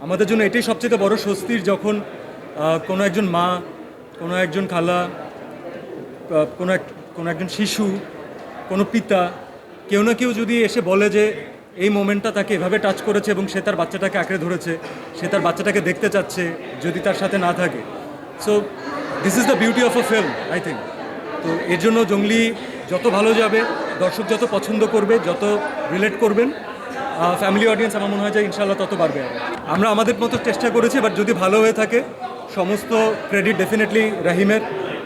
আমাদের জন্য এটাই সবচেয়ে বড় স্বস্তির যখন কোনো একজন মা, কোনো একজন খালা, কোনো একজন শিশু, কোনো পিতা, কেউ না কেউ যদি এসে বলে যে এই মোমেন্টটা তাকে এভাবে টাচ করেছে এবং সে তার বাচ্চাটাকে আঁকড়ে ধরেছে, সে তার বাচ্চাটাকে দেখতে চাচ্ছে যদি তার সাথে না থাকে। So this is the beauty of a film, I think. তো এর জন্য জঙ্গলি যত ভালো যাবে, দর্শক যত পছন্দ করবে, যত রিলেট করবেন, ফ্যামিলি অডিয়েন্স আমার মনে হয় যে ইনশাআল্লাহ তত বাড়বে। আমরা আমাদের মতো চেষ্টা করেছি, বাট যদি ভালো হয়ে থাকে সমস্ত ক্রেডিট ডেফিনেটলি রাহিমের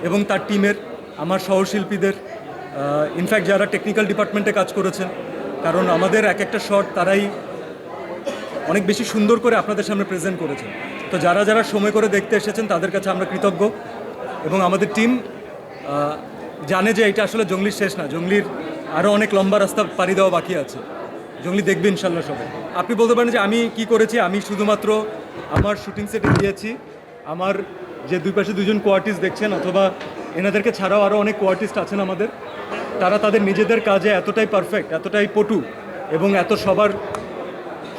এবং তার টিমের, আমার সহশিল্পীদের, ইনফ্যাক্ট যারা টেকনিক্যাল ডিপার্টমেন্টে কাজ করেছেন, কারণ আমাদের এক একটা শট তারাই অনেক বেশি সুন্দর করে আপনাদের সামনে প্রেজেন্ট করেছেন। তো যারা যারা সময় করে দেখতে এসেছেন তাদের কাছে আমরা কৃতজ্ঞ, এবং আমাদের টিম জানে যে এটা আসলে জঙ্গলির শেষ না, জঙ্গলির আরও অনেক লম্বা রাস্তা পাড়ি দেওয়া বাকি আছে। জঙ্গলি দেখবে ইনশাল্লাহ সবাই। আপনি বলতে পারেন যে আমি কি করেছি, আমি শুধুমাত্র আমার শুটিং সেটে গিয়েছি, আমার যে দুই পাশে দুজন কোয়ার্টিস্ট দেখছেন, অথবা এনাদেরকে ছাড়াও আরও অনেক কোয়ার্টিস্ট আছেন আমাদের, তারা তাদের নিজেদের কাজে এতটাই পারফেক্ট, এতটাই পটু, এবং এত সবার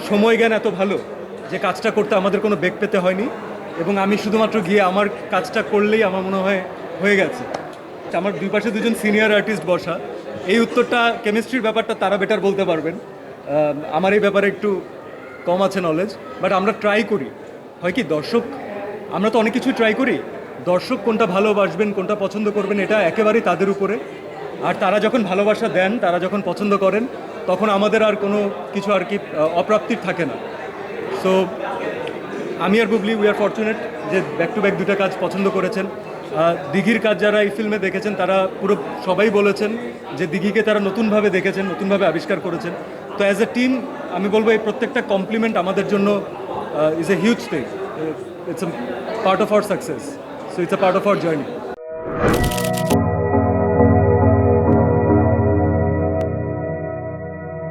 সময় জ্ঞান এত ভালো যে কাজটা করতে আমাদের কোনো বেগ পেতে হয়নি, এবং আমি শুধুমাত্র গিয়ে আমার কাজটা করলেই আমার মনে হয় হয়ে গেছে। আমার দুই পাশে দুজন সিনিয়র আর্টিস্ট বসা, এই উত্তরটা কেমিস্ট্রির ব্যাপারটা তারা বেটার বলতে পারবেন। আমার এই ব্যাপারে একটু কম আছে নলেজ, বাট আমরা ট্রাই করি। হয় কি, দর্শক, আমরা তো অনেক কিছু ট্রাই করি, দর্শক কোনটা ভালোবাসবেন, কোনটা পছন্দ করবেন, এটা একেবারেই তাদের উপরে। আর তারা যখন ভালোবাসা দেন, তারা যখন পছন্দ করেন, তখন আমাদের আর কোনো কিছু আর কি অপ্রাপ্তির থাকে না। সো আমি আর বুবলি উই আর ফরচুনেট যে ব্যাক টু ব্যাক দুটো কাজ পছন্দ করেছেন। দিঘির কাজ যারা এই ফিল্মে দেখেছেন তারা পুরো সবাই বলেছেন যে দিঘিকে তারা নতুনভাবে দেখেছেন, নতুনভাবে আবিষ্কার করেছেন। তো অ্যাজ এ টিম আমি বলবো এই প্রত্যেকটা কমপ্লিমেন্ট আমাদের জন্য is a huge thing. It's a part of our success, so it's a part of our journey.